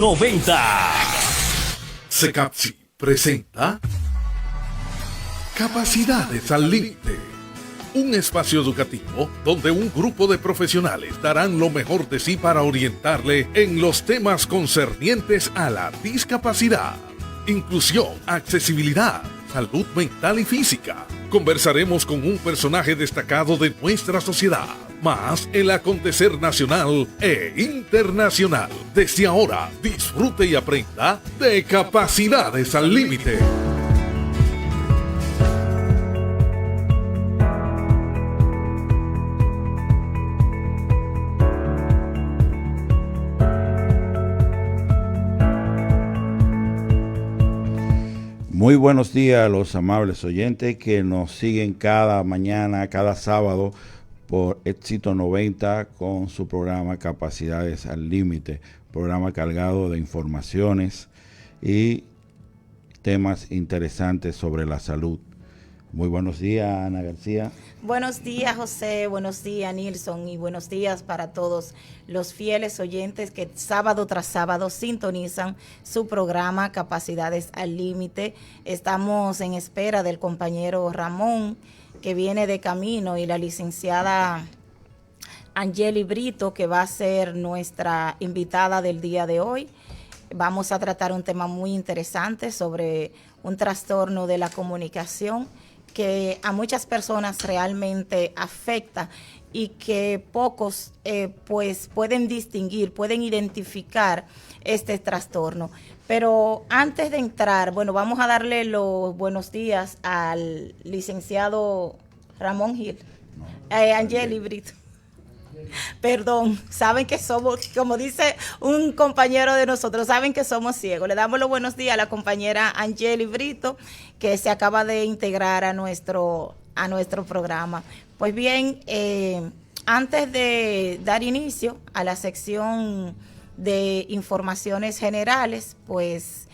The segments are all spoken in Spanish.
90. Secapsi presenta Capacidades al Límite, un espacio educativo donde un grupo de profesionales darán lo mejor de sí para orientarle en los temas concernientes a la discapacidad, inclusión, accesibilidad, salud mental y física. Conversaremos con un personaje destacado de nuestra sociedad, más el acontecer nacional e internacional. Desde ahora, disfrute y aprenda de Capacidades al Límite. Muy buenos días a los amables oyentes que nos siguen cada mañana, cada sábado por Éxito 90 con su programa Capacidades al Límite, programa cargado de informaciones y temas interesantes sobre la salud. Muy buenos días, Ana García. Buenos días, José. Buenos días, Nilson. Y buenos días para todos los fieles oyentes que sábado tras sábado sintonizan su programa Capacidades al Límite. Estamos en espera del compañero Ramón, que viene de camino, y la licenciada Angeli Brito, que va a ser nuestra invitada del día de hoy. Vamos a tratar un tema muy interesante sobre un trastorno de la comunicación que a muchas personas realmente afecta y que pocos pues pueden distinguir, pueden identificar este trastorno. Pero antes de entrar, bueno, vamos a darle los buenos días al licenciado Ramón Gil, Angeli Brito. Perdón, saben que somos, como dice un compañero de nosotros, saben que somos ciegos. Le damos los buenos días a la compañera Angeli Brito, que se acaba de integrar a nuestro programa. Pues bien, antes de dar inicio a la sección de informaciones generales, pues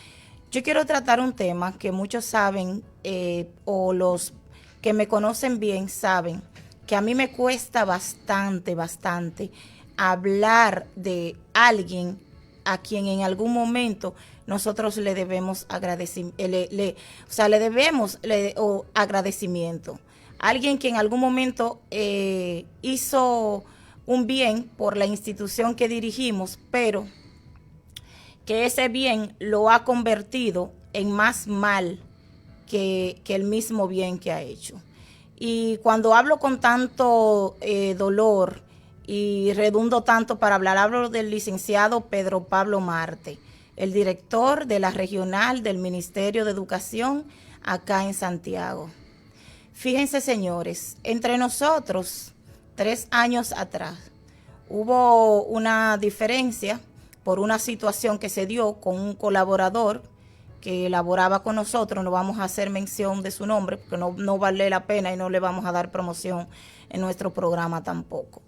yo quiero tratar un tema que muchos saben, o los que me conocen bien saben, que a mí me cuesta bastante hablar de alguien a quien en algún momento nosotros le debemos agradecimiento. Alguien que en algún momento hizo un bien por la institución que dirigimos, pero que ese bien lo ha convertido en más mal que el mismo bien que ha hecho. Y cuando hablo con tanto dolor y redundo tanto para hablar, hablo del licenciado Pedro Pablo Marte, el director de la regional del Ministerio de Educación acá en Santiago. Fíjense, señores, entre nosotros, 3 años atrás, hubo una diferencia por una situación que se dio con un colaborador que elaboraba con nosotros. No vamos a hacer mención de su nombre porque no vale la pena y no le vamos a dar promoción en nuestro programa tampoco.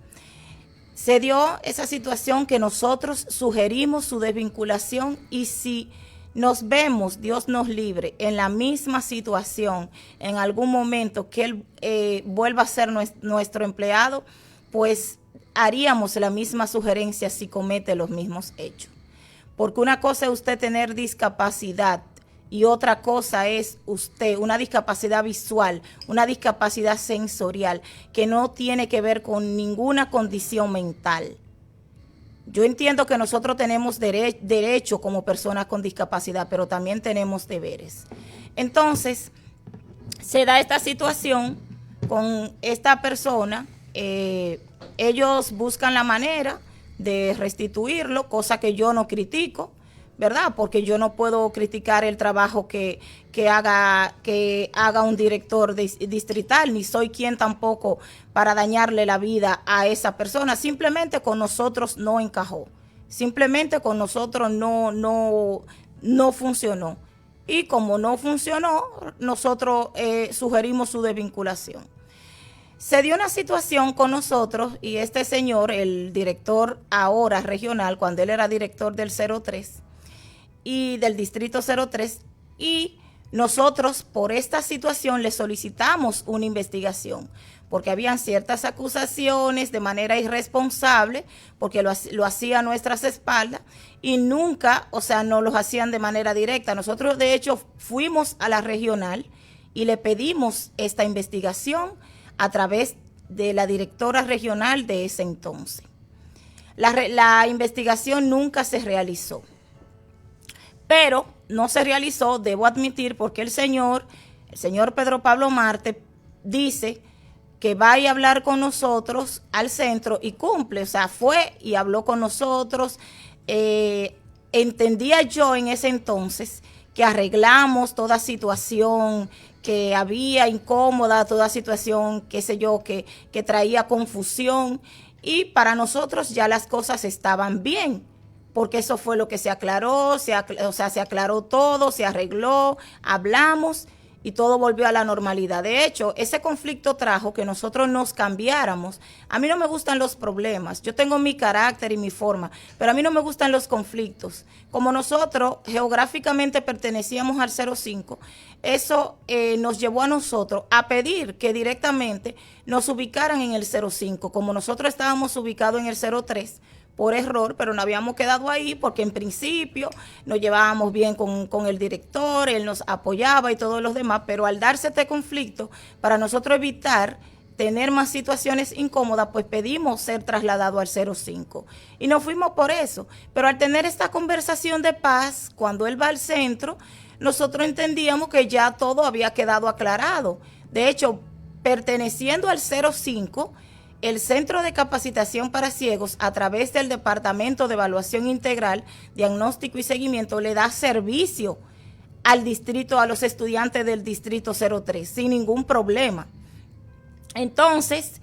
Se dio esa situación que nosotros sugerimos su desvinculación, y si nos vemos, Dios nos libre, en la misma situación en algún momento que él vuelva a ser nuestro empleado, pues haríamos la misma sugerencia si comete los mismos hechos. Porque una cosa es usted tener discapacidad y otra cosa es usted una discapacidad visual, una discapacidad sensorial que no tiene que ver con ninguna condición mental. Yo entiendo que nosotros tenemos derecho como personas con discapacidad, pero también tenemos deberes. Entonces, se da esta situación con esta persona. Ellos buscan la manera de restituirlo, cosa que yo no critico, ¿verdad? Porque yo no puedo criticar el trabajo que haga un director distrital, ni soy quien tampoco para dañarle la vida a esa persona. Simplemente con nosotros no encajó, simplemente con nosotros no funcionó. Y como no funcionó, nosotros sugerimos su desvinculación. Se dio una situación con nosotros y este señor, el director ahora regional, cuando él era director del 03 y del distrito 03, y nosotros por esta situación le solicitamos una investigación, porque habían ciertas acusaciones de manera irresponsable, porque lo hacía a nuestras espaldas, y nunca, o sea, no los hacían de manera directa. Nosotros, de hecho, fuimos a la regional y le pedimos esta investigación a través de la directora regional de ese entonces. La investigación nunca se realizó, pero no se realizó, debo admitir, porque el señor Pedro Pablo Marte dice que va a hablar con nosotros al centro y cumple, o sea, fue y habló con nosotros. Entendía yo en ese entonces que arreglamos toda situación que había incómoda, toda situación, qué sé yo, que traía confusión, y para nosotros ya las cosas estaban bien, porque eso fue lo que se aclaró, se aclaró todo, se arregló, hablamos y todo volvió a la normalidad. De hecho, ese conflicto trajo que nosotros nos cambiáramos. A mí no me gustan los problemas, yo tengo mi carácter y mi forma, pero a mí no me gustan los conflictos. Como nosotros geográficamente pertenecíamos al 05, eso nos llevó a nosotros a pedir que directamente nos ubicaran en el 05, como nosotros estábamos ubicados en el 03, por error, pero no habíamos quedado ahí porque en principio nos llevábamos bien con el director, él nos apoyaba y todos los demás, pero al darse este conflicto, para nosotros evitar tener más situaciones incómodas, pues pedimos ser trasladados al 05 y nos fuimos por eso. Pero al tener esta conversación de paz, cuando él va al centro, nosotros entendíamos que ya todo había quedado aclarado. De hecho, perteneciendo al 05, el Centro de Capacitación para Ciegos, a través del Departamento de Evaluación Integral, Diagnóstico y Seguimiento, le da servicio al distrito, a los estudiantes del distrito 03, sin ningún problema. Entonces,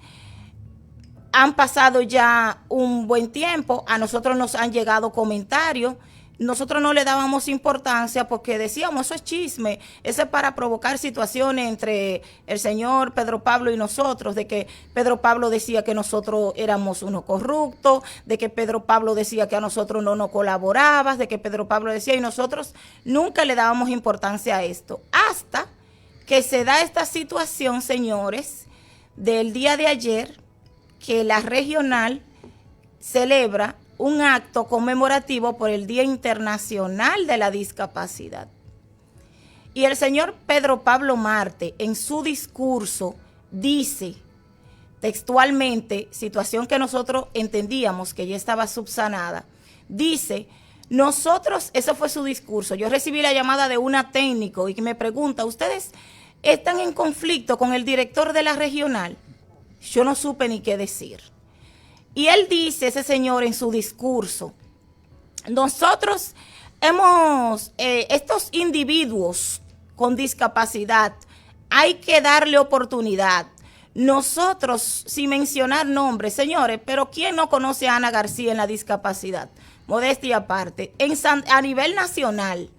han pasado ya un buen tiempo, a nosotros nos han llegado comentarios. Nosotros no le dábamos importancia porque decíamos, eso es chisme, eso es para provocar situaciones entre el señor Pedro Pablo y nosotros, de que Pedro Pablo decía que nosotros éramos unos corruptos, de que Pedro Pablo decía que a nosotros no nos colaborabas, de que Pedro Pablo decía, y nosotros nunca le dábamos importancia a esto, hasta que se da esta situación, señores, del día de ayer, que la regional celebra un acto conmemorativo por el Día Internacional de la Discapacidad. Y el señor Pedro Pablo Marte, en su discurso, dice textualmente, situación que nosotros entendíamos que ya estaba subsanada, dice, nosotros, eso fue su discurso, yo recibí la llamada de una técnico y que me pregunta, ¿ustedes están en conflicto con el director de la regional? Yo no supe ni qué decir. Y él dice, ese señor, en su discurso, nosotros estos individuos con discapacidad, hay que darle oportunidad. Nosotros, sin mencionar nombres, señores, pero ¿quién no conoce a Ana García en la discapacidad? Modestia aparte, a nivel nacional.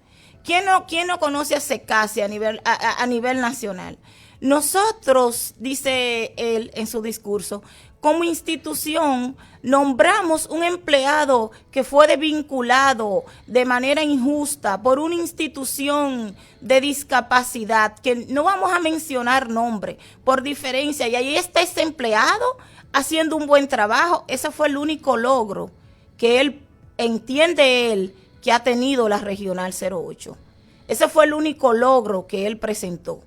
¿Quién no conoce a Secasi a nivel nacional? Nosotros, dice él en su discurso, como institución nombramos un empleado que fue desvinculado de manera injusta por una institución de discapacidad, que no vamos a mencionar nombre por diferencia, y ahí está ese empleado haciendo un buen trabajo. Ese fue el único logro que entiende él que ha tenido la Regional 08. Ese fue el único logro que él presentó.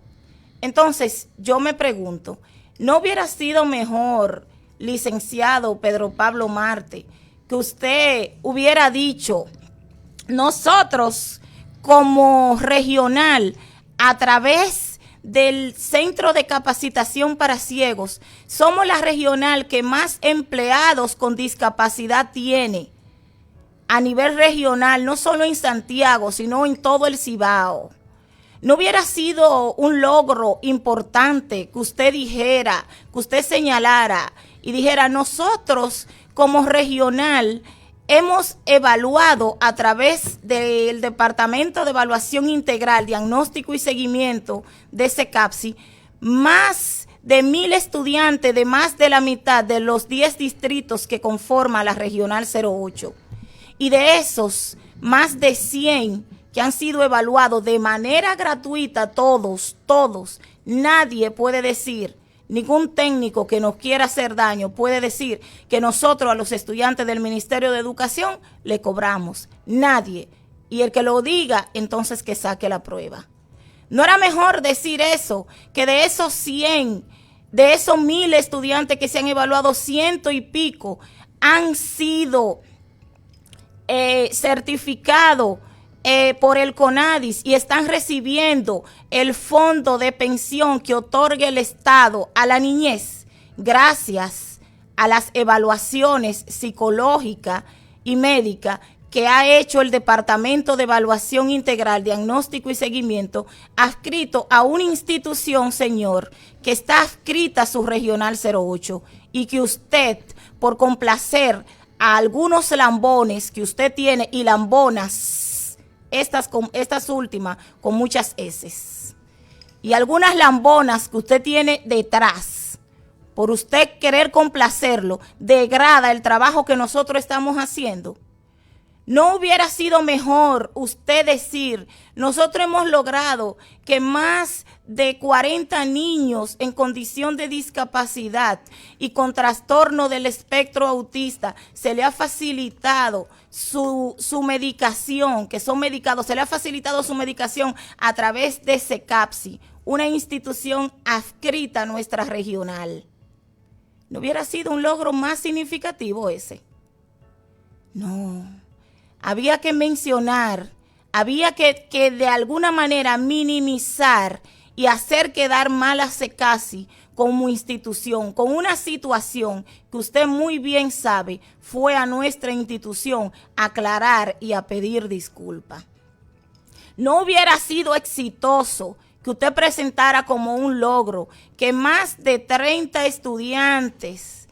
Entonces, yo me pregunto, ¿no hubiera sido mejor, licenciado Pedro Pablo Marte, que usted hubiera dicho, nosotros como regional, a través del Centro de Capacitación para Ciegos, somos la regional que más empleados con discapacidad tiene a nivel regional, no solo en Santiago, sino en todo el Cibao? ¿No hubiera sido un logro importante que usted dijera, que usted señalara y dijera, nosotros como regional hemos evaluado a través del Departamento de Evaluación Integral, Diagnóstico y Seguimiento de SECAPSI, más de 1,000 estudiantes de más de la mitad de los 10 distritos que conforman la Regional 08? Y de esos, más de 100 que han sido evaluados de manera gratuita, todos, nadie puede decir ningún técnico que nos quiera hacer daño puede decir que nosotros a los estudiantes del Ministerio de Educación le cobramos. Nadie. Y el que lo diga, entonces que saque la prueba. ¿No era mejor decir eso, que de esos 100, de esos 1000 estudiantes que se han evaluado, 100 y pico han sido certificados por el CONADIS y están recibiendo el fondo de pensión que otorga el Estado a la niñez gracias a las evaluaciones psicológicas y médicas que ha hecho el Departamento de Evaluación Integral, Diagnóstico y Seguimiento, adscrito a una institución, señor, que está adscrita a su Regional 08, y que usted, por complacer a algunos lambones que usted tiene, y lambonas, estas últimas, con muchas eses, y algunas lambonas que usted tiene detrás, por usted querer complacerlo, degrada el trabajo que nosotros estamos haciendo. ¿No hubiera sido mejor usted decir, nosotros hemos logrado que más de 40 niños en condición de discapacidad y con trastorno del espectro autista se le ha facilitado su medicación, que son medicados, se le ha facilitado su medicación a través de CECAPSI, una institución adscrita a nuestra regional? ¿No hubiera sido un logro más significativo ese? No. Había que mencionar, había que de alguna manera minimizar y hacer quedar mal a CECASI como institución, con una situación que usted muy bien sabe fue a nuestra institución a aclarar y a pedir disculpas. No hubiera sido exitoso que usted presentara como un logro que más de 30 estudiantes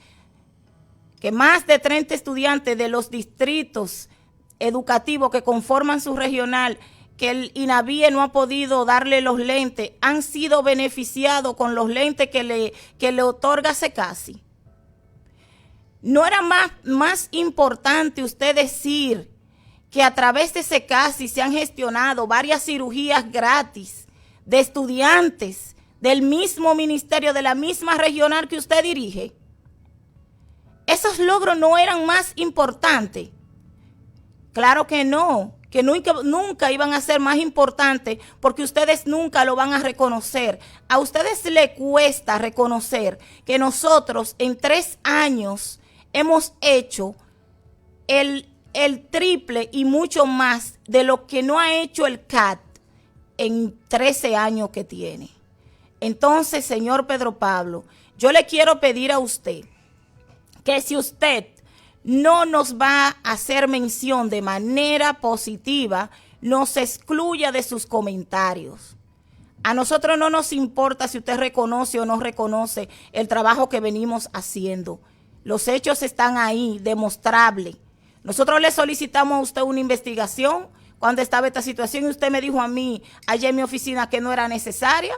de los distritos educativos que conforman su regional, que el INAVIE no ha podido darle los lentes, han sido beneficiados con los lentes que le otorga CECASI. ¿No era más importante usted decir que a través de CECASI se han gestionado varias cirugías gratis de estudiantes del mismo ministerio, de la misma regional que usted dirige? ¿Esos logros no eran más importantes? Claro que no, que nunca iban a ser más importantes, porque ustedes nunca lo van a reconocer. A ustedes les cuesta reconocer que nosotros en 3 años hemos hecho el triple y mucho más de lo que no ha hecho el CAT en 13 años que tiene. Entonces, señor Pedro Pablo, yo le quiero pedir a usted que si usted no nos va a hacer mención de manera positiva, nos excluya de sus comentarios. A nosotros no nos importa si usted reconoce o no reconoce el trabajo que venimos haciendo. Los hechos están ahí, demostrables. Nosotros le solicitamos a usted una investigación cuando estaba esta situación y usted me dijo a mí allá en mi oficina que no era necesaria.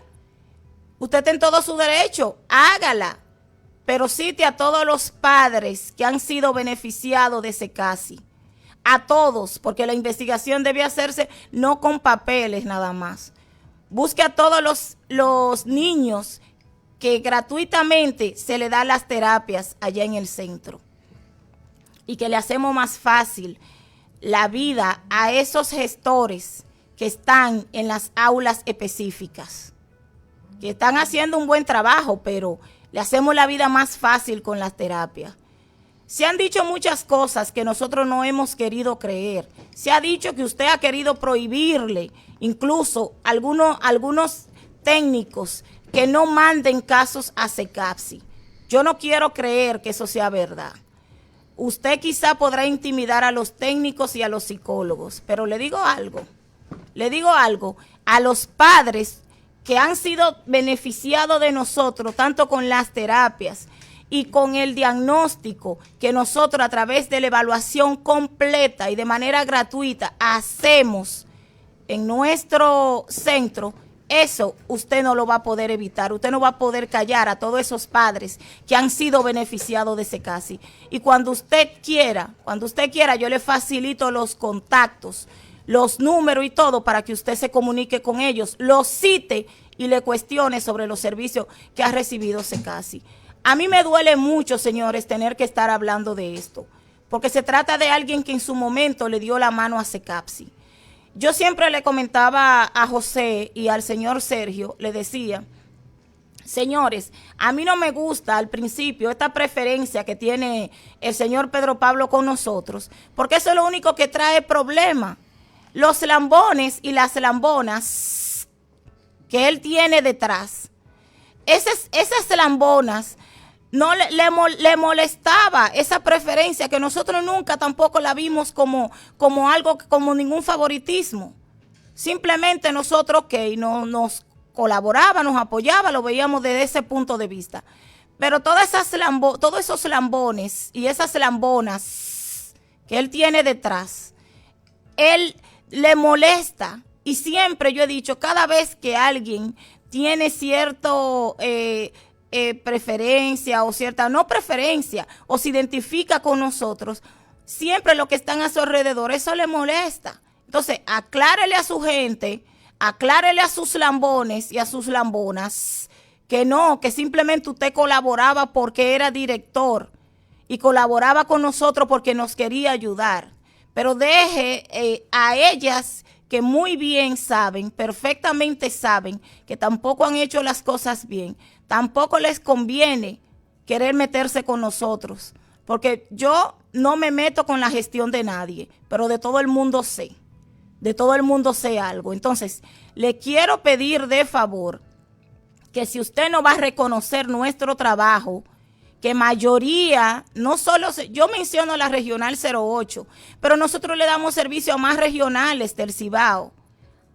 Usted está en todo su derecho, hágala. Pero cite a todos los padres que han sido beneficiados de CECASI. A todos, porque la investigación debe hacerse no con papeles nada más. Busque a todos los niños que gratuitamente se le dan las terapias allá en el centro. Y que le hacemos más fácil la vida a esos gestores que están en las aulas específicas. Que están haciendo un buen trabajo, pero le hacemos la vida más fácil con las terapias. Se han dicho muchas cosas que nosotros no hemos querido creer. Se ha dicho que usted ha querido prohibirle, incluso algunos técnicos, que no manden casos a CECAPSI. Yo no quiero creer que eso sea verdad. Usted quizá podrá intimidar a los técnicos y a los psicólogos, pero le digo algo, a los padres que han sido beneficiados de nosotros, tanto con las terapias y con el diagnóstico que nosotros a través de la evaluación completa y de manera gratuita hacemos en nuestro centro, eso usted no lo va a poder evitar. Usted no va a poder callar a todos esos padres que han sido beneficiados de CECASI. Y cuando usted quiera, yo le facilito los contactos, los números y todo para que usted se comunique con ellos, los cite y le cuestione sobre los servicios que ha recibido SECASI. A mí me duele mucho, señores, tener que estar hablando de esto, porque se trata de alguien que en su momento le dio la mano a SECAPSI. Yo siempre le comentaba a José y al señor Sergio, le decía, señores, a mí no me gusta al principio esta preferencia que tiene el señor Pedro Pablo con nosotros, porque eso es lo único que trae problema. Los lambones y las lambonas que él tiene detrás, esas lambonas, no le molestaba esa preferencia, que nosotros nunca tampoco la vimos como algo, como ningún favoritismo. Simplemente nosotros, no nos colaboraba, nos apoyaba, lo veíamos desde ese punto de vista. Pero todos esos lambones y esas lambonas que él tiene detrás, él le molesta. Y siempre yo he dicho, cada vez que alguien tiene cierto preferencia o cierta no preferencia o se identifica con nosotros, siempre los que están a su alrededor, eso le molesta. Entonces, aclárele a su gente, aclárele a sus lambones y a sus lambonas que no, que simplemente usted colaboraba porque era director y colaboraba con nosotros porque nos quería ayudar. Pero deje a ellas que muy bien saben, perfectamente saben, que tampoco han hecho las cosas bien. Tampoco les conviene querer meterse con nosotros, porque yo no me meto con la gestión de nadie, pero de todo el mundo sé. De todo el mundo sé algo. Entonces, le quiero pedir de favor que si usted no va a reconocer nuestro trabajo, que mayoría, no solo, yo menciono la Regional 08, pero nosotros le damos servicio a más regionales del Cibao,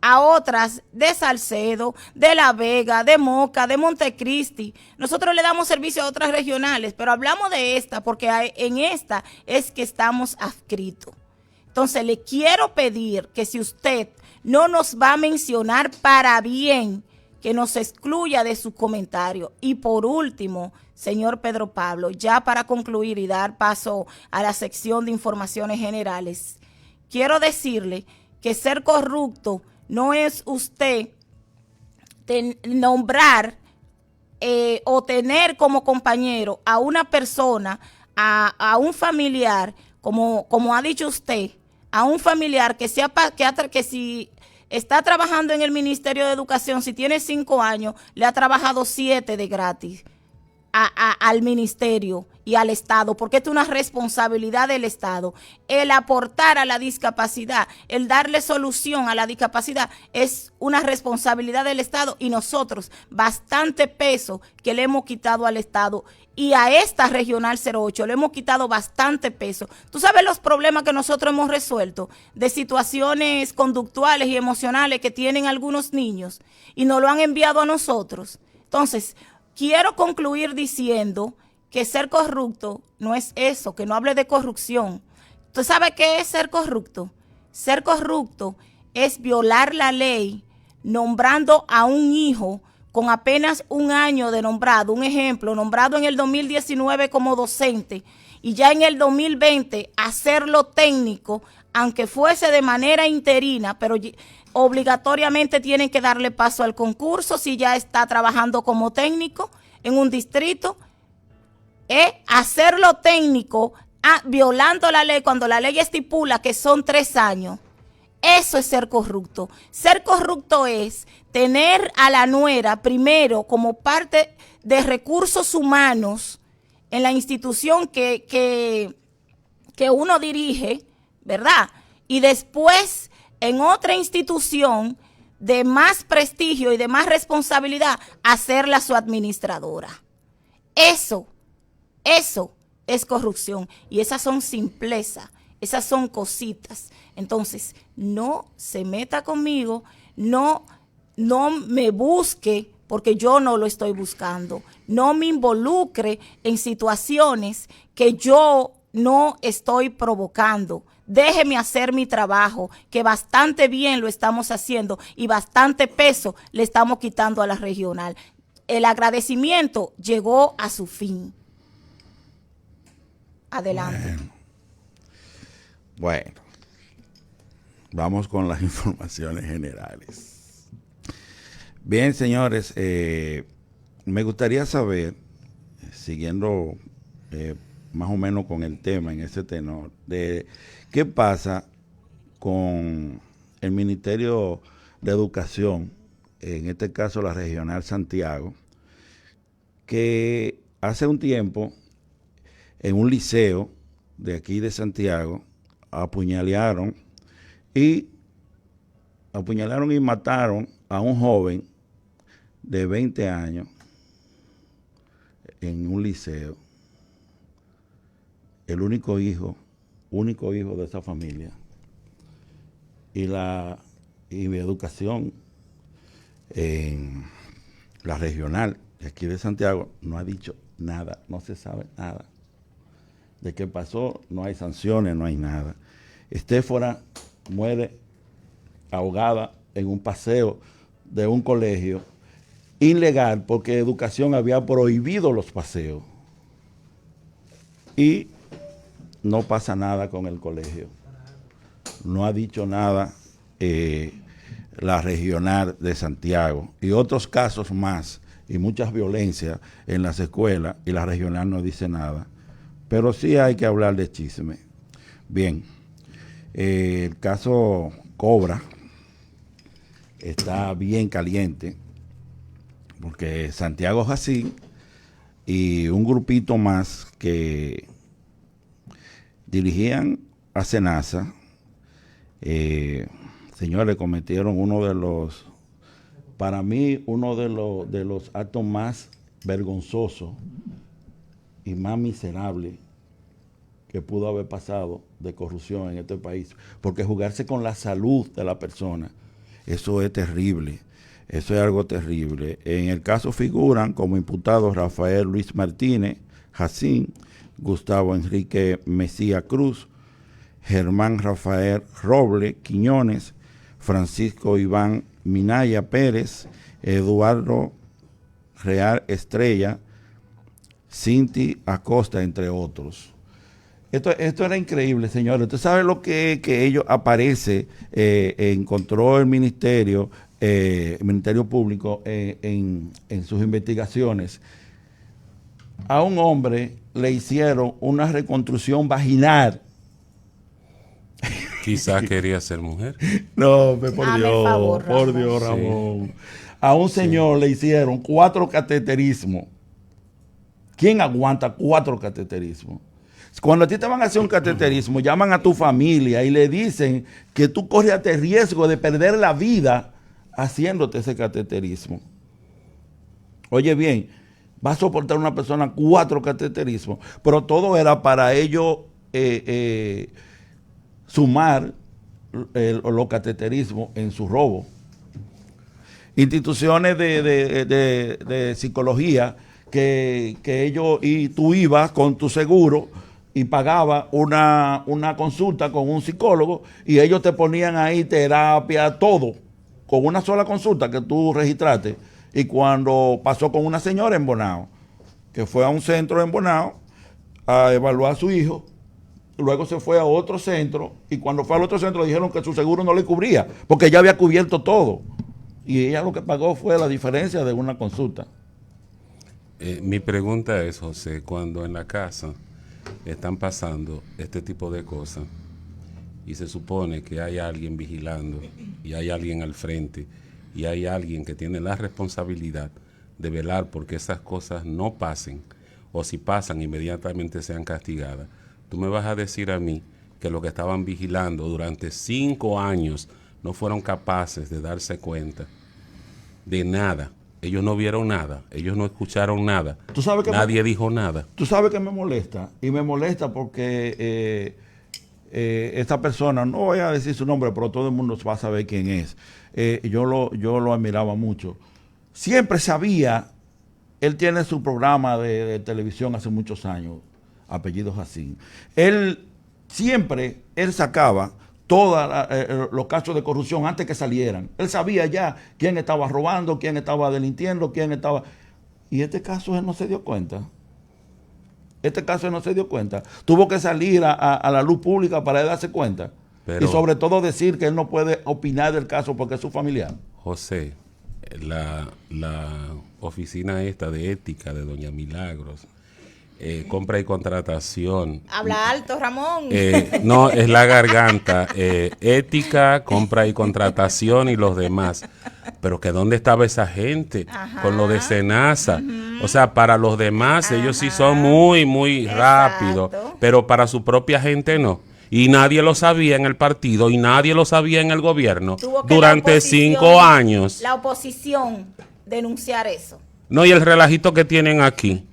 a otras de Salcedo, de La Vega, de Moca, de Montecristi. Nosotros le damos servicio a otras regionales, pero hablamos de esta porque en esta es que estamos adscritos. Entonces le quiero pedir que si usted no nos va a mencionar para bien, que nos excluya de su comentario. Y por último, señor Pedro Pablo, ya para concluir y dar paso a la sección de informaciones generales, quiero decirle que ser corrupto no es usted nombrar o tener como compañero a una persona, a un familiar, como ha dicho usted, a un familiar que si está trabajando en el Ministerio de Educación, si tiene 5 años, le ha trabajado 7 de gratis al ministerio y al Estado, porque es una responsabilidad del Estado. El aportar a la discapacidad, el darle solución a la discapacidad, es una responsabilidad del Estado, y nosotros bastante peso que le hemos quitado al Estado y a esta Regional 08 le hemos quitado bastante peso. Tú sabes los problemas que nosotros hemos resuelto de situaciones conductuales y emocionales que tienen algunos niños y nos lo han enviado a nosotros. Entonces, quiero concluir diciendo que ser corrupto no es eso, que no hable de corrupción. ¿Tú sabes qué es ser corrupto? Ser corrupto es violar la ley nombrando a un hijo con apenas 1 año de nombrado. Un ejemplo, nombrado en el 2019 como docente y ya en el 2020 hacerlo técnico, aunque fuese de manera interina, pero obligatoriamente tienen que darle paso al concurso si ya está trabajando como técnico en un distrito. Hacerlo técnico violando la ley cuando la ley estipula que son 3 años. Eso es ser corrupto. Ser corrupto es tener a la nuera primero como parte de recursos humanos en la institución que uno dirige, ¿verdad? Y después en otra institución de más prestigio y de más responsabilidad, hacerla su administradora. Eso es corrupción, y esas son simplezas, esas son cositas. Entonces, no se meta conmigo, no me busque porque yo no lo estoy buscando, no me involucre en situaciones que yo no estoy provocando. Déjeme hacer mi trabajo, que bastante bien lo estamos haciendo y bastante peso le estamos quitando a la regional. El agradecimiento llegó a su fin. Adelante. Bueno. Vamos con las informaciones generales. Bien, señores, me gustaría saber, siguiendo más o menos con el tema en ese tenor, de qué pasa con el Ministerio de Educación, en este caso la Regional Santiago, que hace un tiempo en un liceo de aquí de Santiago apuñalearon y mataron a un joven de 20 años en un liceo, el único hijo de esa familia. Y mi educación en la regional de aquí de Santiago no ha dicho nada, no se sabe nada. De qué pasó, no hay sanciones, no hay nada. Estéfora muere ahogada en un paseo de un colegio ilegal porque educación había prohibido los paseos. Y no pasa nada con el colegio. No ha dicho nada la regional de Santiago. Y otros casos más, y muchas violencias en las escuelas, y la regional no dice nada. Pero sí hay que hablar de chisme. Bien, el caso Cobra está bien caliente, porque Santiago Jacín y un grupito más que dirigían a Senasa, señores, cometieron para mí, uno de los actos más vergonzosos y más miserables que pudo haber pasado de corrupción en este país, porque jugarse con la salud de la persona, eso es terrible, eso es algo terrible. En el caso figuran como imputados Rafael Luis Martínez Jacín, Gustavo Enrique Mesía Cruz, Germán Rafael Roble Quiñones, Francisco Iván Minaya Pérez, Eduardo Real Estrella, Cinti Acosta, entre otros. Esto era increíble, señores. ¿Usted sabe lo que ellos aparece? Encontró el Ministerio Público en sus investigaciones. A un hombre le hicieron una reconstrucción vaginal. Quizás quería ser mujer. No, por Dios, favor, por Dios, Ramón. Sí. A un señor le hicieron 4 cateterismos. ¿Quién aguanta 4 cateterismos? Cuando a ti te van a hacer un cateterismo, llaman a tu familia y le dicen que tú corres el riesgo de perder la vida haciéndote ese cateterismo. Oye bien, va a soportar una persona 4 cateterismos, pero todo era para ellos sumar los cateterismos en su robo. Instituciones de psicología que ellos, y tú ibas con tu seguro y pagabas una consulta con un psicólogo y ellos te ponían ahí terapia, todo, con una sola consulta que tú registraste. Y cuando pasó con una señora en Bonao, que fue a un centro en Bonao a evaluar a su hijo, luego se fue a otro centro y cuando fue al otro centro dijeron que su seguro no le cubría, porque ya había cubierto todo. Y ella lo que pagó fue la diferencia de una consulta. Mi pregunta es, José, cuando en la casa están pasando este tipo de cosas y se supone que hay alguien vigilando y hay alguien al frente y hay alguien que tiene la responsabilidad de velar porque esas cosas no pasen, o si pasan inmediatamente sean castigadas, tú me vas a decir a mí que los que estaban vigilando durante 5 años no fueron capaces de darse cuenta de nada. Ellos no vieron nada, ellos no escucharon nada, nadie dijo nada. Tú sabes que me molesta, y me molesta porque esta persona, no voy a decir su nombre, pero todo el mundo va a saber quién es. Yo lo admiraba mucho. Siempre sabía, él tiene su programa de televisión hace muchos años, apellido Jacín. Él sacaba todos los casos de corrupción antes que salieran. Él sabía ya quién estaba robando, quién estaba delinquiendo, quién estaba... Y este caso él no se dio cuenta. Tuvo que salir a la luz pública para él darse cuenta. Pero, y sobre todo decir que él no puede opinar del caso porque es su familiar. José, la oficina esta de ética de Doña Milagros, compra y contratación. Habla alto, Ramón. No, es la garganta. Ética, compra y contratación y los demás. Pero que dónde estaba esa gente con lo de Senasa. O sea, para los demás ellos sí son muy rápidos, pero para su propia gente no. Y nadie lo sabía en el partido y nadie lo sabía en el gobierno durante 5 años. La oposición denunciar eso. No, y el relajito que tienen aquí.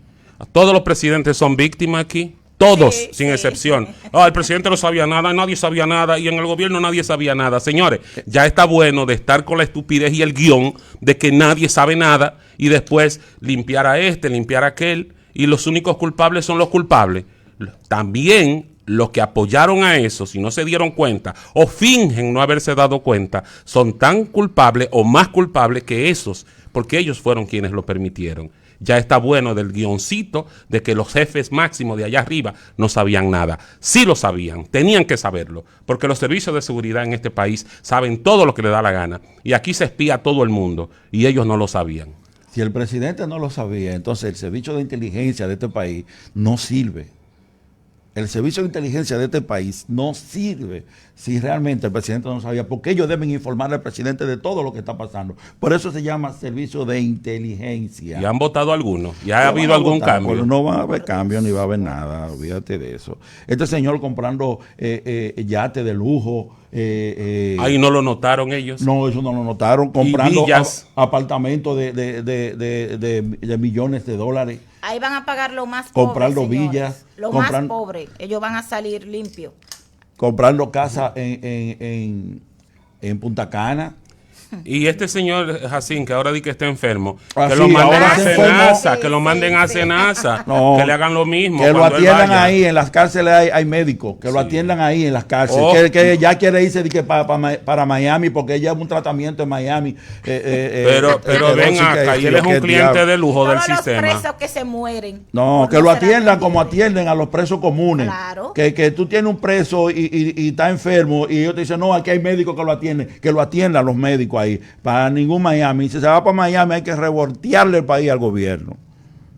Todos los presidentes son víctimas aquí. Todos, sí, sin sí. excepción. El presidente no sabía nada, nadie sabía nada, y en el gobierno nadie sabía nada. Señores, ya está bueno de estar con la estupidez y el guión de que nadie sabe nada y después limpiar a este, limpiar a aquel, y los únicos culpables son los culpables. También los que apoyaron a eso, si no se dieron cuenta o fingen no haberse dado cuenta, son tan culpables o más culpables que esos, porque ellos fueron quienes lo permitieron. Ya está bueno del guioncito de que los jefes máximos de allá arriba no sabían nada. Sí lo sabían, tenían que saberlo, porque los servicios de seguridad en este país saben todo lo que le da la gana. Y aquí se espía a todo el mundo y ellos no lo sabían. Si el presidente no lo sabía, entonces el servicio de inteligencia de este país no sirve. El servicio de inteligencia de este país no sirve si realmente el presidente no sabía, porque ellos deben informar al presidente de todo lo que está pasando. Por eso se llama servicio de inteligencia. ¿Y han votado algunos? ¿Ya ha habido algún cambio? Pues no va a haber cambio ni va a haber nada, olvídate de eso. Este señor comprando yate de lujo. Ahí no lo notaron ellos. No, eso no lo notaron. Comprando apartamentos de millones de dólares. Ahí van a pagar lo más pobre, comprando villas. Lo más pobre. Ellos van a salir limpios. Comprando casas en Punta Cana. Y este señor Jacín, que ahora di que está enfermo, que lo manden a Senasa, que lo manden a Senasa, que le hagan lo mismo. Que lo atiendan ahí, en las cárceles hay médicos, que lo atiendan ahí en las cárceles. Que ya quiere irse para Miami, porque ella es un tratamiento en Miami. Pero ven acá, y él es un cliente de lujo del sistema. Los presos que se mueren. No, que lo atiendan como atienden a los presos comunes. Claro. Que tú tienes un preso y está enfermo, y ellos te dicen, no, aquí hay médicos que lo atiendan los médicos ahí, para ningún Miami. Si se va para Miami hay que revoltearle el país al gobierno,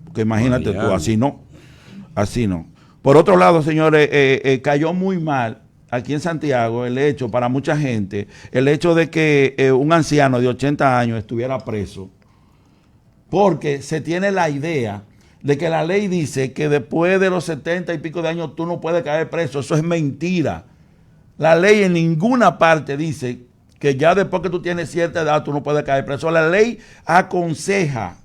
porque imagínate tú, así no. Por otro lado, señores, cayó muy mal aquí en Santiago el hecho, para mucha gente, el hecho de que un anciano de 80 años estuviera preso, porque se tiene la idea de que la ley dice que después de los 70 y pico de años tú no puedes caer preso. Eso es mentira. La ley en ninguna parte dice que ya después que tú tienes cierta edad tú no puedes caer preso. La ley aconseja,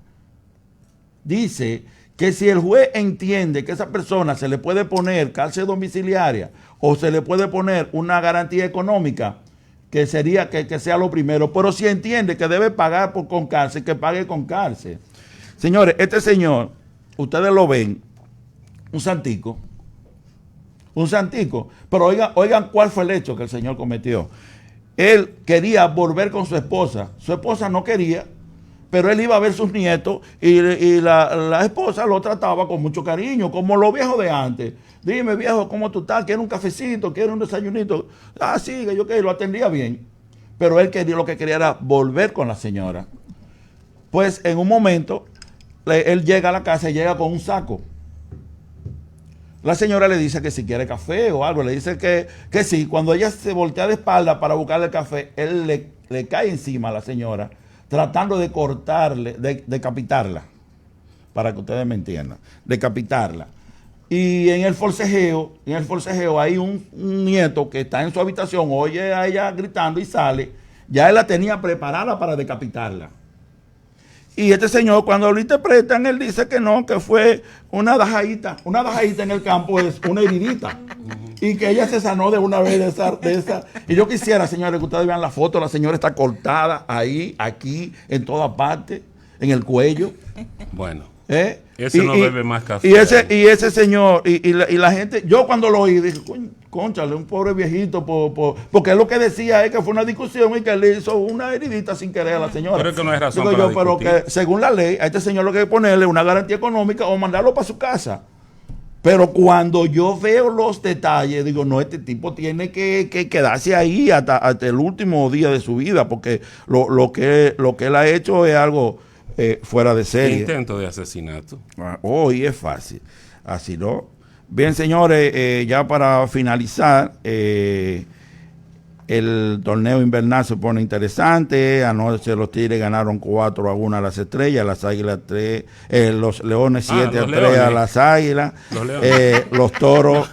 dice que si el juez entiende que a esa persona se le puede poner cárcel domiciliaria o se le puede poner una garantía económica, que sería que sea lo primero, pero si entiende que debe pagar con cárcel, que pague con cárcel. Señores, este señor, ustedes lo ven, un santico, pero oigan cuál fue el hecho que el señor cometió. Él quería volver con su esposa no quería, pero él iba a ver sus nietos y la esposa lo trataba con mucho cariño, como los viejos de antes. Dime, viejo, ¿cómo tú estás? ¿Quieres un cafecito? ¿Quieres un desayunito? Ah, sí, que yo lo atendía bien. Pero él lo que quería era volver con la señora. Pues en un momento, él llega a la casa y llega con un saco. La señora le dice que si quiere café o algo, le dice que sí. Cuando ella se voltea de espalda para buscarle el café, él le cae encima a la señora, tratando de cortarle, de decapitarla, para que ustedes me entiendan, decapitarla. Y en el forcejeo hay un nieto que está en su habitación, oye a ella gritando y sale, ya él la tenía preparada para decapitarla. Y este señor, cuando lo interpretan, él dice que no, que fue una dajadita en el campo es una heridita. Y que ella se sanó de una vez de esa. Y yo quisiera, señores, que ustedes vean la foto, la señora está cortada ahí, aquí, en toda parte, en el cuello. Bueno. Ese no bebe más café. Y ese señor, y la gente, yo cuando lo oí, dije, cónchale, un pobre viejito, porque él lo que decía es que fue una discusión y que le hizo una heridita sin querer a la señora. Pero es que no es razón pero que según la ley, a este señor lo que hay que ponerle una garantía económica o mandarlo para su casa. Pero cuando yo veo los detalles, digo, no, este tipo tiene que quedarse ahí hasta el último día de su vida, porque lo que él ha hecho es algo fuera de serie. Intento de asesinato. Y es fácil. Así no. Bien, señores, ya para finalizar, el torneo invernal se pone interesante. Anoche los Tigres ganaron 4-1 a las Estrellas, las Águilas 3, los Leones 7-3 a las Águilas, los Toros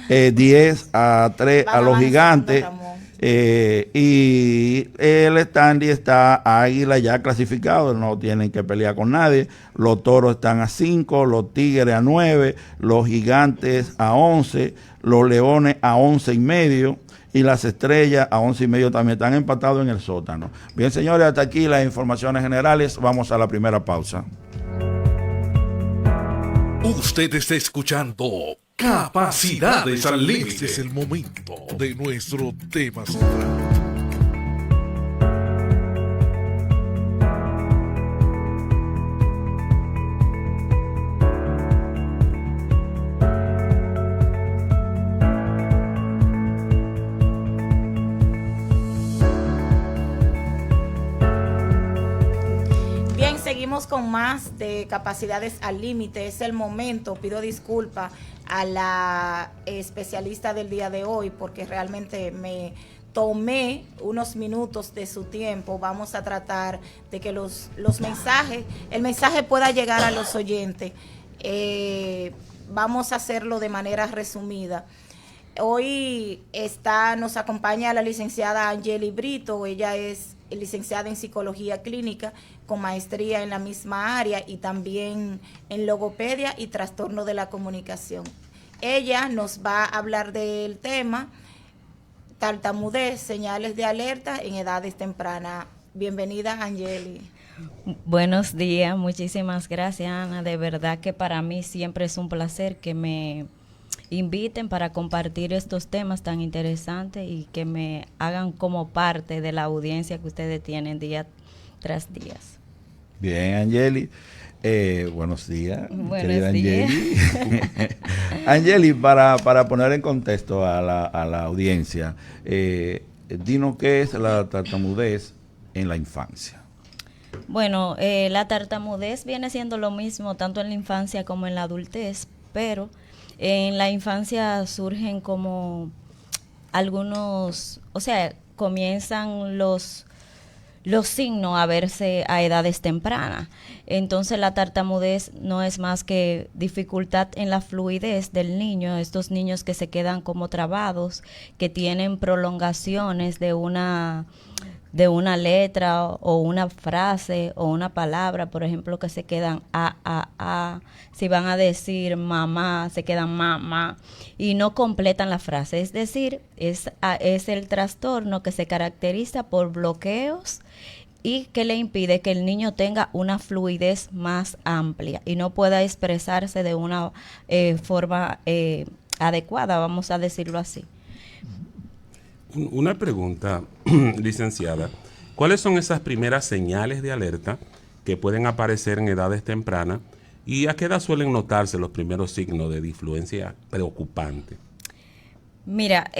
10-3 a los Gigantes. Y el Stanley está a Águila ya clasificado, no tienen que pelear con nadie. Los Toros están a 5, los Tigres a 9, los Gigantes a 11, los Leones a 11.5 y las Estrellas a 11.5 también están empatados en el sótano. Bien, señores, hasta aquí las informaciones generales. Vamos a la primera pausa. Usted está escuchando Capacidades al Límite. Este es el momento de nuestro tema central. Bien, seguimos con más de Capacidades al Límite. Es el momento, pido disculpas a la especialista del día de hoy porque realmente me tomé unos minutos de su tiempo. Vamos a tratar de que el mensaje pueda llegar a los oyentes. Vamos a hacerlo de manera resumida. Hoy nos acompaña la licenciada Angeli Brito. Ella es licenciada en Psicología Clínica con maestría en la misma área y también en logopedia y trastorno de la comunicación. Ella nos va a hablar del tema tartamudez, señales de alerta en edades tempranas. Bienvenida, Angeli. Buenos días, muchísimas gracias, Ana. De verdad que para mí siempre es un placer que me inviten para compartir estos temas tan interesantes y que me hagan como parte de la audiencia que ustedes tienen día tras día. Bien, Angeli. Buenos días, querida Angeli. Angeli, para poner en contexto a la audiencia, dinos qué es la tartamudez en la infancia. Bueno, la tartamudez viene siendo lo mismo tanto en la infancia como en la adultez, pero en la infancia surgen como algunos, o sea, comienzan los signos a verse a edades tempranas. Entonces la tartamudez no es más que dificultad en la fluidez del niño, estos niños que se quedan como trabados, que tienen prolongaciones de una letra o una frase o una palabra, por ejemplo, que se quedan a. Si van a decir mamá, se quedan mamá y no completan la frase. Es decir, es el trastorno que se caracteriza por bloqueos y que le impide que el niño tenga una fluidez más amplia y no pueda expresarse de una forma adecuada, vamos a decirlo así. Una pregunta, licenciada. ¿Cuáles son esas primeras señales de alerta que pueden aparecer en edades tempranas y a qué edad suelen notarse los primeros signos de disfluencia preocupante? Mira,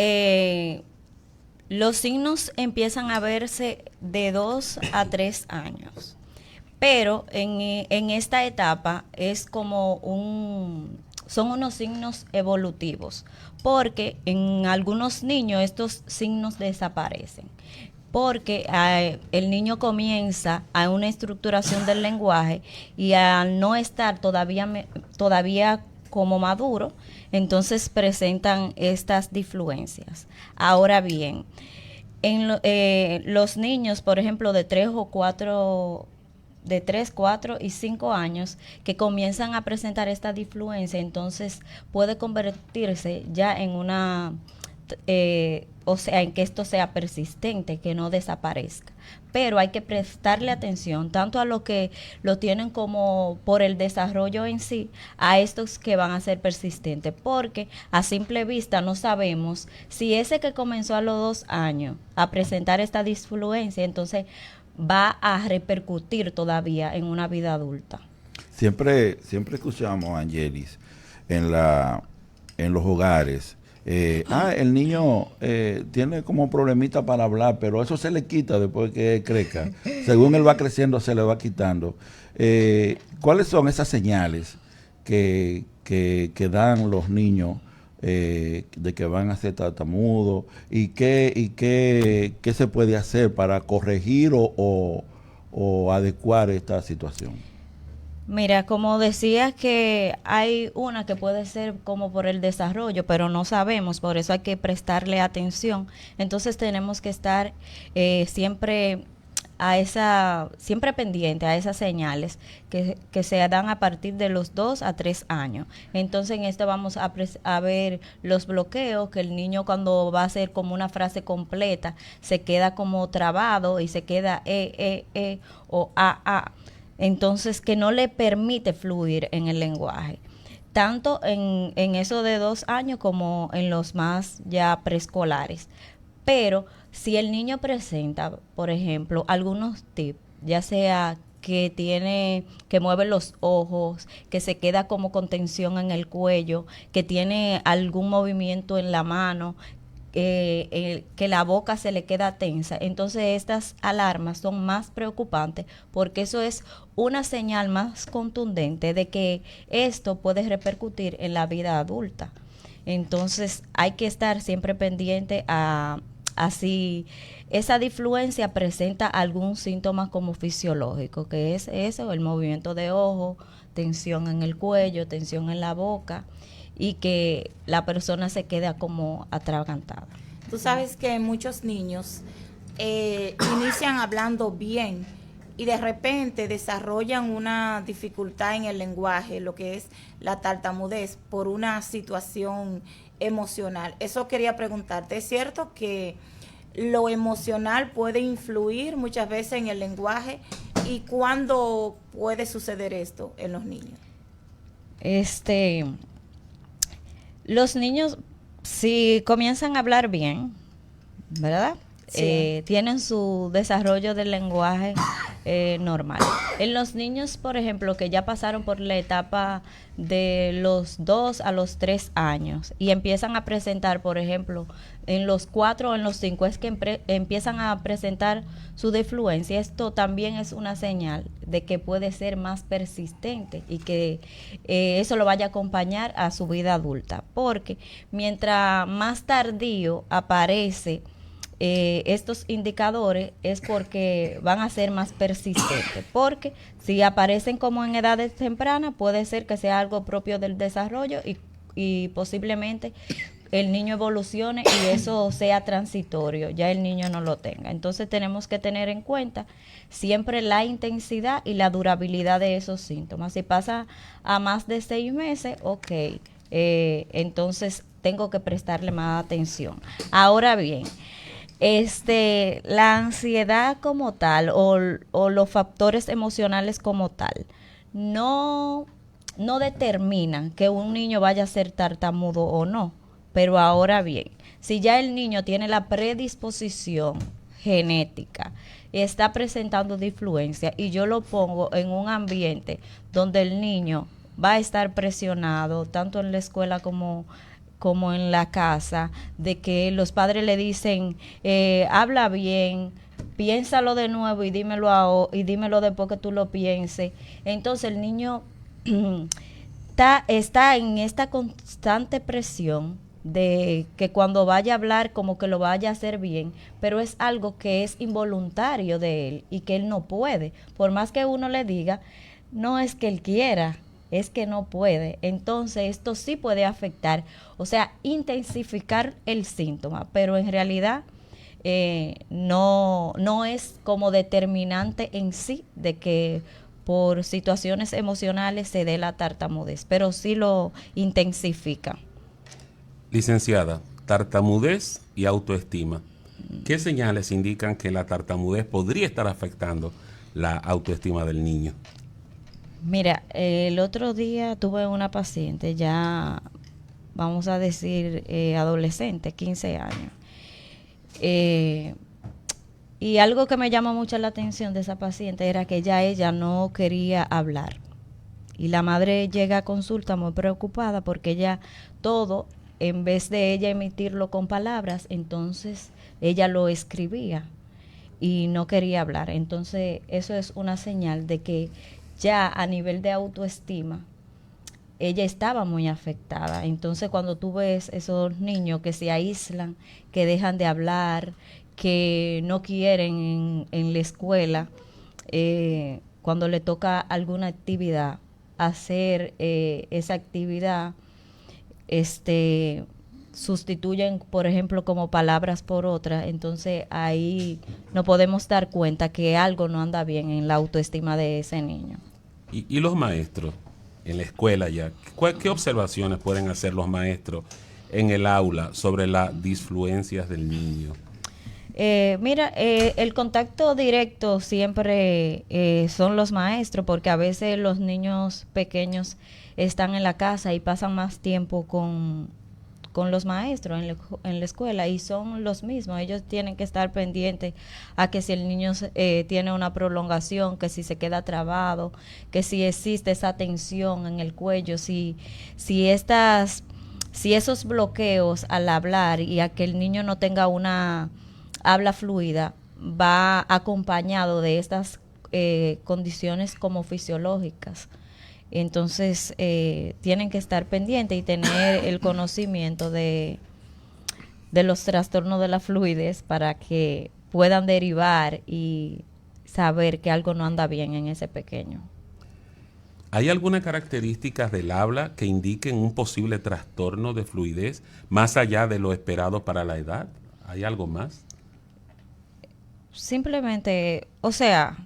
los signos empiezan a verse de 2 a 3 años, pero en esta etapa es como son unos signos evolutivos, porque en algunos niños estos signos desaparecen, porque el niño comienza a una estructuración del lenguaje y al no estar todavía como maduro, entonces presentan estas disfluencias. Ahora bien, en los niños, por ejemplo, de 3, 4 y 5 años que comienzan a presentar esta disfluencia, entonces puede convertirse ya en en que esto sea persistente, que no desaparezca. Pero hay que prestarle atención tanto a los que lo tienen como por el desarrollo en sí, a estos que van a ser persistentes, porque a simple vista no sabemos si ese que comenzó a los 2 años a presentar esta disfluencia, entonces va a repercutir todavía en una vida adulta. Siempre escuchamos, Angelis, en los hogares. El niño tiene como problemita para hablar, pero eso se le quita después que crezca. Según él va creciendo, se le va quitando. ¿Cuáles son esas señales que dan los niños de que van a ser tartamudos? ¿Y qué se puede hacer para corregir o adecuar esta situación? Mira, como decías que hay una que puede ser como por el desarrollo, pero no sabemos, por eso hay que prestarle atención. Entonces tenemos que estar siempre siempre pendiente a esas señales que se dan a partir de los 2 a 3 años. Entonces en esto vamos a ver los bloqueos, que el niño cuando va a hacer como una frase completa se queda como trabado y se queda o a. Entonces que no le permite fluir en el lenguaje, tanto en eso de 2 años como en los más ya preescolares. Pero si el niño presenta, por ejemplo, algunos tips, ya sea que mueve los ojos, que se queda como con tensión en el cuello, que tiene algún movimiento en la mano, que la boca se le queda tensa, entonces estas alarmas son más preocupantes porque eso es una señal más contundente de que esto puede repercutir en la vida adulta. Entonces hay que estar siempre pendiente a si esa disfluencia presenta algún síntoma como fisiológico, que es eso, el movimiento de ojo, tensión en el cuello, tensión en la boca, y que la persona se queda como atragantada. Tú sabes que muchos niños inician hablando bien y de repente desarrollan una dificultad en el lenguaje, lo que es la tartamudez, por una situación emocional. Eso quería preguntarte, ¿es cierto que lo emocional puede influir muchas veces en el lenguaje? ¿Y cuándo puede suceder esto en los niños? Los niños, si comienzan a hablar bien, ¿verdad? Sí. Tienen su desarrollo del lenguaje normal. En los niños, por ejemplo, que ya pasaron por la etapa de los 2 a los 3 años y empiezan a presentar, por ejemplo, en los 4 o en los 5, es que empiezan a presentar su disfluencia. Esto también es una señal de que puede ser más persistente y que eso lo vaya a acompañar a su vida adulta, porque mientras más tardío aparece estos indicadores es porque van a ser más persistentes, porque si aparecen como en edades tempranas puede ser que sea algo propio del desarrollo y posiblemente el niño evolucione y eso sea transitorio, ya el niño no lo tenga. Entonces tenemos que tener en cuenta siempre la intensidad y la durabilidad de esos síntomas. Si pasa a más de 6 meses, ok, entonces tengo que prestarle más atención. Ahora bien, la ansiedad como tal o los factores emocionales como tal no determinan que un niño vaya a ser tartamudo o no. Pero ahora bien, si ya el niño tiene la predisposición genética y está presentando disfluencia y yo lo pongo en un ambiente donde el niño va a estar presionado tanto en la escuela como en la casa, de que los padres le dicen, habla bien, piénsalo de nuevo y dímelo después que tú lo pienses. Entonces el niño está en esta constante presión de que cuando vaya a hablar como que lo vaya a hacer bien, pero es algo que es involuntario de él y que él no puede. Por más que uno le diga, no es que él quiera, es que no puede. Entonces esto sí puede afectar, o sea, intensificar el síntoma, pero en realidad no es como determinante en sí de que por situaciones emocionales se dé la tartamudez, pero sí lo intensifica. Licenciada, tartamudez y autoestima. ¿Qué señales indican que la tartamudez podría estar afectando la autoestima del niño? Mira, el otro día tuve una paciente, ya vamos a decir adolescente, 15 años. Y algo que me llamó mucho la atención de esa paciente era que ella no quería hablar. Y la madre llega a consulta muy preocupada porque ella todo, en vez de ella emitirlo con palabras, entonces ella lo escribía y no quería hablar. Entonces eso es una señal de que ya a nivel de autoestima ella estaba muy afectada. Entonces cuando tú ves esos niños que se aíslan, que dejan de hablar, que no quieren en la escuela, cuando le toca alguna actividad, hacer esa actividad, sustituyen, por ejemplo, como palabras por otras, entonces ahí nos podemos dar cuenta que algo no anda bien en la autoestima de ese niño. Y los maestros en la escuela ya, ¿qué observaciones pueden hacer los maestros en el aula sobre las disfluencias del niño? Mira, el contacto directo siempre son los maestros, porque a veces los niños pequeños están en la casa y pasan más tiempo con los maestros en la escuela, y son los mismos. Ellos tienen que estar pendientes a que si el niño tiene una prolongación, que si se queda trabado, que si existe esa tensión en el cuello, si esos bloqueos al hablar y a que el niño no tenga una habla fluida va acompañado de estas condiciones como fisiológicas. Entonces tienen que estar pendientes y tener el conocimiento de los trastornos de la fluidez para que puedan derivar y saber que algo no anda bien en ese pequeño. ¿Hay alguna característica del habla que indiquen un posible trastorno de fluidez más allá de lo esperado para la edad? ¿Hay algo más? Simplemente, o sea,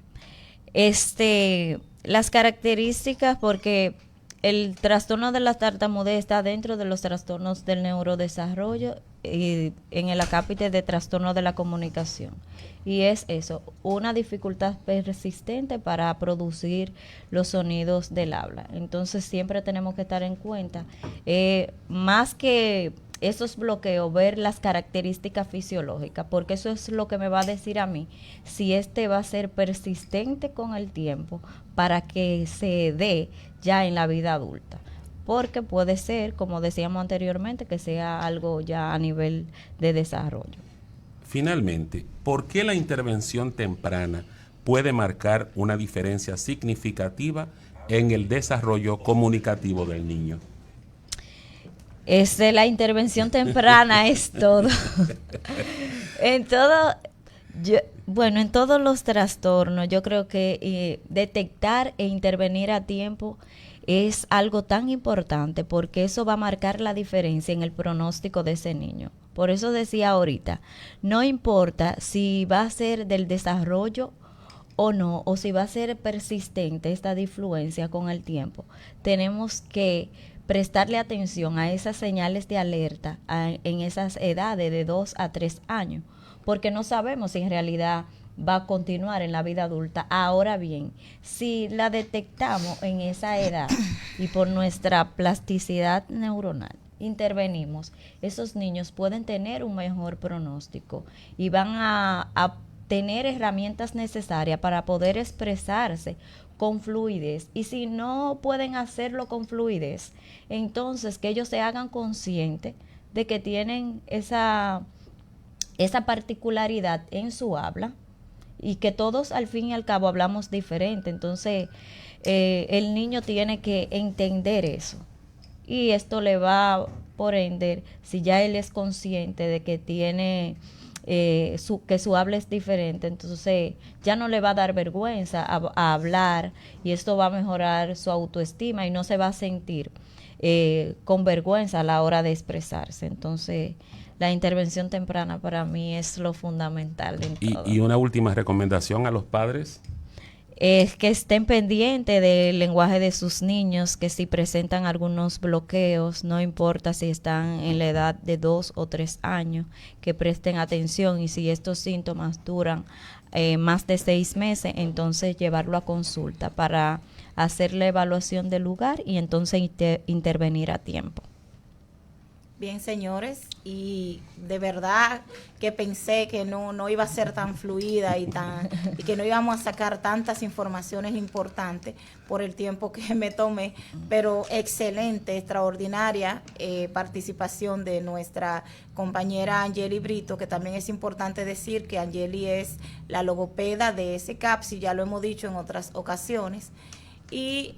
las características, porque el trastorno de la tartamudez está dentro de los trastornos del neurodesarrollo y en el acápite de trastorno de la comunicación. Y es eso, una dificultad persistente para producir los sonidos del habla. Entonces siempre tenemos que estar en cuenta, más que esos bloqueos, ver las características fisiológicas, porque eso es lo que me va a decir a mí si va a ser persistente con el tiempo para que se dé ya en la vida adulta. Porque puede ser, como decíamos anteriormente, que sea algo ya a nivel de desarrollo. Finalmente, ¿por qué la intervención temprana puede marcar una diferencia significativa en el desarrollo comunicativo del niño? La intervención temprana es todo. En todos los trastornos, yo creo que detectar e intervenir a tiempo es algo tan importante, porque eso va a marcar la diferencia en el pronóstico de ese niño. Por eso decía ahorita, no importa si va a ser del desarrollo o no, o si va a ser persistente esta disfluencia con el tiempo, tenemos que prestarle atención a esas señales de alerta en esas edades de 2 a 3 años, porque no sabemos si en realidad va a continuar en la vida adulta. Ahora bien, si la detectamos en esa edad y por nuestra plasticidad neuronal intervenimos, esos niños pueden tener un mejor pronóstico y van a tener herramientas necesarias para poder expresarse con fluidez. Y si no pueden hacerlo con fluidez, entonces que ellos se hagan conscientes de que tienen esa particularidad en su habla y que todos al fin y al cabo hablamos diferente. Entonces el niño tiene que entender eso, y esto le va, por ende, si ya él es consciente de que tiene que su habla es diferente, entonces ya no le va a dar vergüenza a hablar, y esto va a mejorar su autoestima y no se va a sentir con vergüenza a la hora de expresarse. Entonces la intervención temprana para mí es lo fundamental en todo. Y una última recomendación a los padres. Es que estén pendientes del lenguaje de sus niños, que si presentan algunos bloqueos, no importa si están en la edad de 2 o 3 años, que presten atención, y si estos síntomas duran más de 6 meses, entonces llevarlo a consulta para hacer la evaluación del lugar y entonces intervenir a tiempo. Bien, señores, y de verdad que pensé que no iba a ser tan fluida y que no íbamos a sacar tantas informaciones importantes por el tiempo que me tomé, pero excelente, extraordinaria participación de nuestra compañera Angeli Brito, que también es importante decir que Angeli es la logopeda de ese CAPSI, ya lo hemos dicho en otras ocasiones. Y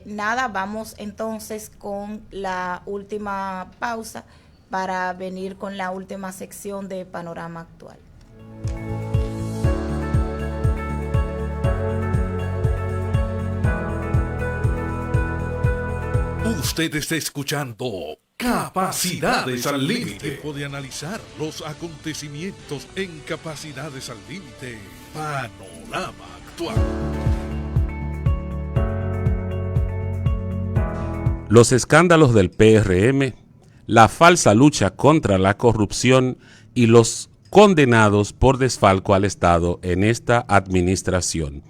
nada, vamos entonces con la última pausa para venir con la última sección de Panorama Actual. Usted está escuchando Capacidades al Límite. Tiempo de analizar los acontecimientos en Capacidades al Límite. Panorama Actual. Los escándalos del PRM, la falsa lucha contra la corrupción y los condenados por desfalco al Estado en esta administración.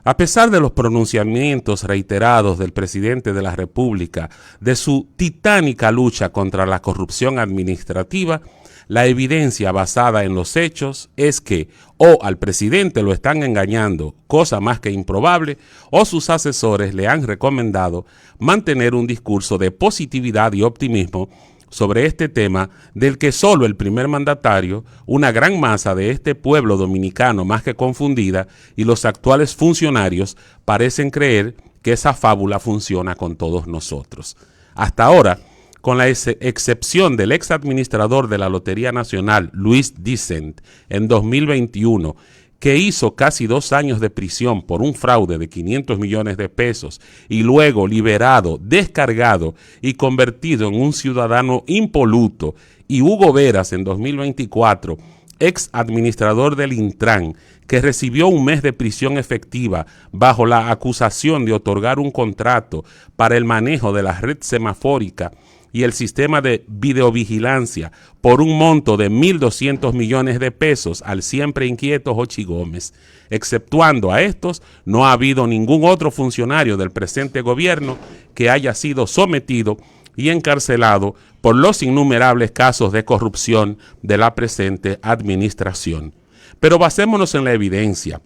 A pesar de los pronunciamientos reiterados del presidente de la República de su titánica lucha contra la corrupción administrativa, la evidencia basada en los hechos es que o al presidente lo están engañando, cosa más que improbable, o sus asesores le han recomendado mantener un discurso de positividad y optimismo sobre este tema del que solo el primer mandatario, una gran masa de este pueblo dominicano más que confundida y los actuales funcionarios parecen creer que esa fábula funciona con todos nosotros. Hasta ahora, con la excepción del ex administrador de la Lotería Nacional, Luis Dicent, en 2021, que hizo casi 2 años de prisión por un fraude de 500 millones de pesos y luego liberado, descargado y convertido en un ciudadano impoluto, y Hugo Veras en 2024, ex administrador del Intran, que recibió 1 mes de prisión efectiva bajo la acusación de otorgar un contrato para el manejo de la red semafórica y el sistema de videovigilancia por un monto de 1.200 millones de pesos al siempre inquieto Jochi Gómez. Exceptuando a estos, no ha habido ningún otro funcionario del presente gobierno que haya sido sometido y encarcelado por los innumerables casos de corrupción de la presente administración. Pero basémonos en la evidencia.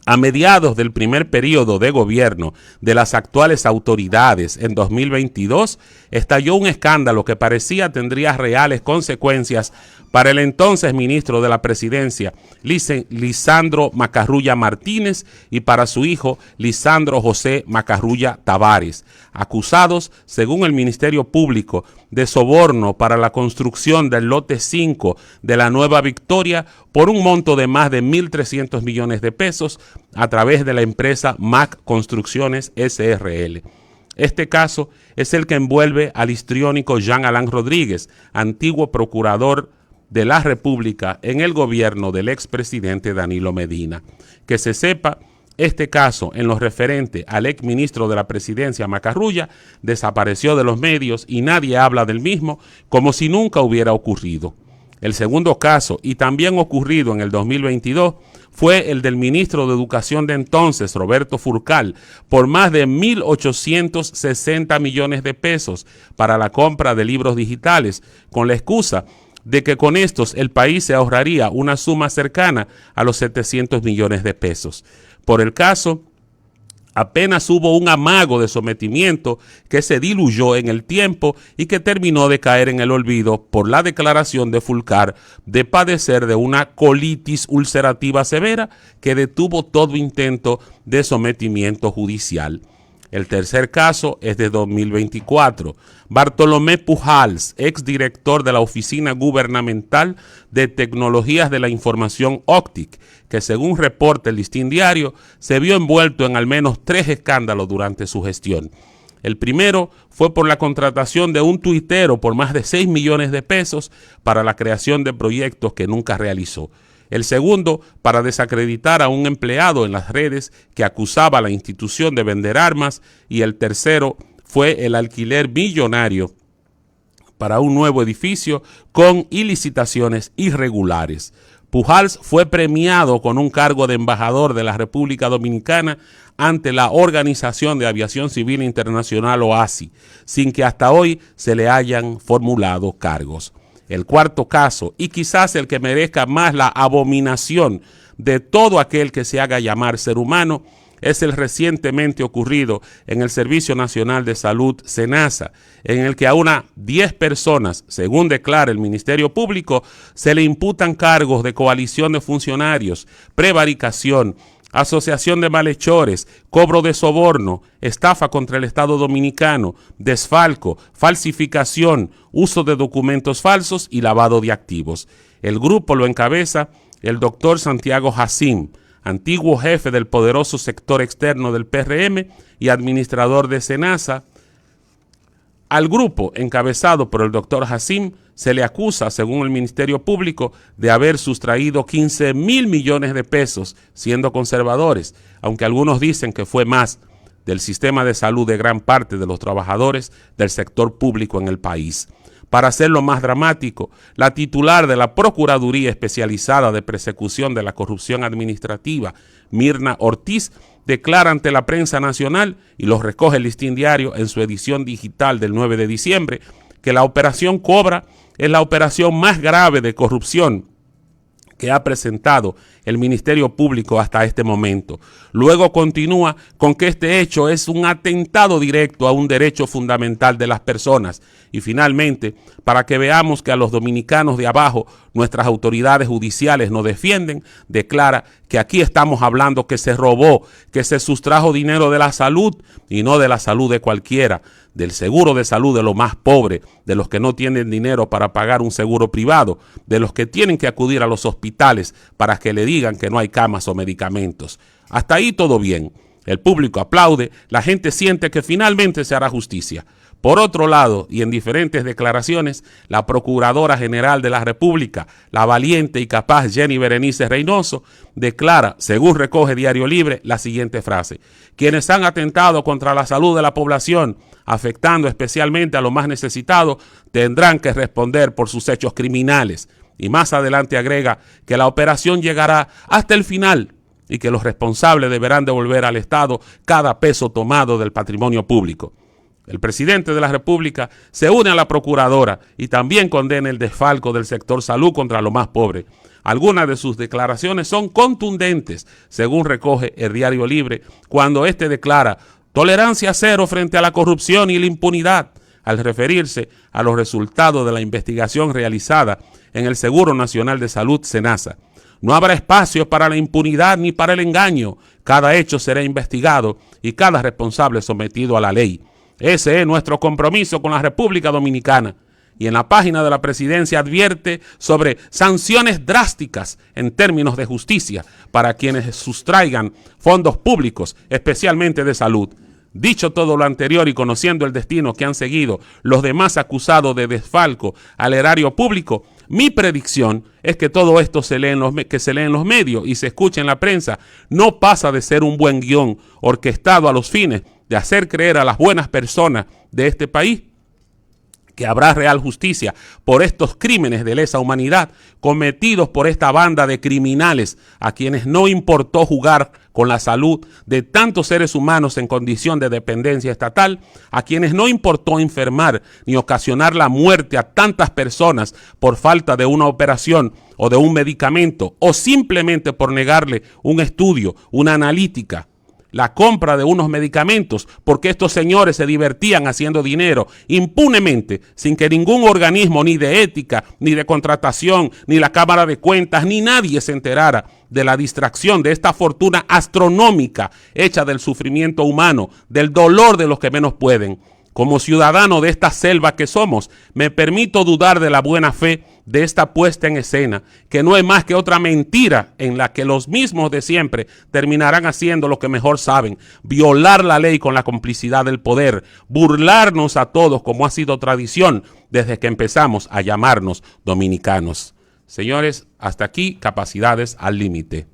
A mediados del primer periodo de gobierno de las actuales autoridades en 2022, estalló un escándalo que parecía tendría reales consecuencias para el entonces ministro de la Presidencia, Lisandro Macarrulla Martínez, y para su hijo, Lisandro José Macarrulla Tavares, acusados, según el Ministerio Público, de soborno para la construcción del lote 5 de la Nueva Victoria por un monto de más de 1.300 millones de pesos a través de la empresa MAC Construcciones S.R.L. Este caso es el que envuelve al histriónico Jean Alain Rodríguez, antiguo procurador de la República en el gobierno del expresidente Danilo Medina. Que se sepa, este caso, en lo referente al exministro de la Presidencia Macarrulla, desapareció de los medios y nadie habla del mismo como si nunca hubiera ocurrido. El segundo caso, y también ocurrido en el 2022, fue el del ministro de Educación de entonces, Roberto Furcal, por más de 1.860 millones de pesos para la compra de libros digitales, con la excusa de que con estos el país se ahorraría una suma cercana a los 700 millones de pesos. Por el caso, apenas hubo un amago de sometimiento que se diluyó en el tiempo y que terminó de caer en el olvido por la declaración de Fulcar de padecer de una colitis ulcerativa severa que detuvo todo intento de sometimiento judicial. El tercer caso es de 2024. Bartolomé Pujals, exdirector de la Oficina Gubernamental de Tecnologías de la Información OCTIC, que según reporta el Listín Diario, se vio envuelto en al menos 3 escándalos durante su gestión. El primero fue por la contratación de un tuitero por más de 6 millones de pesos para la creación de proyectos que nunca realizó. El segundo, para desacreditar a un empleado en las redes que acusaba a la institución de vender armas. Y el tercero fue el alquiler millonario para un nuevo edificio con ilicitaciones irregulares. Pujals fue premiado con un cargo de embajador de la República Dominicana ante la Organización de Aviación Civil Internacional, OACI, sin que hasta hoy se le hayan formulado cargos. El cuarto caso, y quizás el que merezca más la abominación de todo aquel que se haga llamar ser humano, es el recientemente ocurrido en el Servicio Nacional de Salud, SENASA, en el que a unas 10 personas, según declara el Ministerio Público, se le imputan cargos de coalición de funcionarios, prevaricación, asociación de malhechores, cobro de soborno, estafa contra el Estado Dominicano, desfalco, falsificación, uso de documentos falsos y lavado de activos. El grupo lo encabeza el doctor Santiago Jacim, antiguo jefe del poderoso sector externo del PRM y administrador de SENASA. Al grupo, encabezado por el doctor Jacim, se le acusa, según el Ministerio Público, de haber sustraído 15,000 millones de pesos, siendo conservadores, aunque algunos dicen que fue más, del sistema de salud de gran parte de los trabajadores del sector público en el país. Para hacerlo más dramático, la titular de la Procuraduría Especializada de Persecución de la Corrupción Administrativa, Mirna Ortiz, declara ante la prensa nacional, y lo recoge el Listín Diario en su edición digital del 9 de diciembre, que la operación Cobra es la operación más grave de corrupción que ha presentado el Ministerio Público hasta este momento. Luego continúa con que este hecho es un atentado directo a un derecho fundamental de las personas. Y finalmente, para que veamos que a los dominicanos de abajo nuestras autoridades judiciales nos defienden, declara que aquí estamos hablando que se robó, que se sustrajo dinero de la salud y no de la salud de cualquiera, del seguro de salud de los más pobres, de los que no tienen dinero para pagar un seguro privado, de los que tienen que acudir a los hospitales para que le digan que no hay camas o medicamentos. Hasta ahí todo bien. El público aplaude, la gente siente que finalmente se hará justicia. Por otro lado, y en diferentes declaraciones, la Procuradora General de la República, la valiente y capaz Jenny Berenice Reynoso, declara, según recoge Diario Libre, la siguiente frase: quienes han atentado contra la salud de la población, afectando especialmente a los más necesitados, tendrán que responder por sus hechos criminales. Y más adelante agrega que la operación llegará hasta el final y que los responsables deberán devolver al Estado cada peso tomado del patrimonio público. El presidente de la República se une a la procuradora y también condena el desfalco del sector salud contra los más pobres. Algunas de sus declaraciones son contundentes, según recoge el Diario Libre, cuando éste declara tolerancia cero frente a la corrupción y la impunidad, al referirse a los resultados de la investigación realizada en el Seguro Nacional de Salud, SENASA. No habrá espacio para la impunidad ni para el engaño. Cada hecho será investigado y cada responsable sometido a la ley. Ese es nuestro compromiso con la República Dominicana. Y en la página de la presidencia advierte sobre sanciones drásticas en términos de justicia para quienes sustraigan fondos públicos, especialmente de salud. Dicho todo lo anterior y conociendo el destino que han seguido los demás acusados de desfalco al erario público, mi predicción es que todo esto se lee en los medios y se escucha en la prensa no pasa de ser un buen guión orquestado a los fines de hacer creer a las buenas personas de este país que habrá real justicia por estos crímenes de lesa humanidad cometidos por esta banda de criminales a quienes no importó jugar con la salud de tantos seres humanos en condición de dependencia estatal, a quienes no importó enfermar ni ocasionar la muerte a tantas personas por falta de una operación o de un medicamento o simplemente por negarle un estudio, una analítica, la compra de unos medicamentos, porque estos señores se divertían haciendo dinero impunemente, sin que ningún organismo ni de ética, ni de contratación, ni la Cámara de Cuentas, ni nadie se enterara de la distracción de esta fortuna astronómica hecha del sufrimiento humano, del dolor de los que menos pueden. Como ciudadano de esta selva que somos, me permito dudar de la buena fe de esta puesta en escena, que no es más que otra mentira en la que los mismos de siempre terminarán haciendo lo que mejor saben: violar la ley con la complicidad del poder, burlarnos a todos como ha sido tradición desde que empezamos a llamarnos dominicanos. Señores, hasta aquí Capacidades al Límite.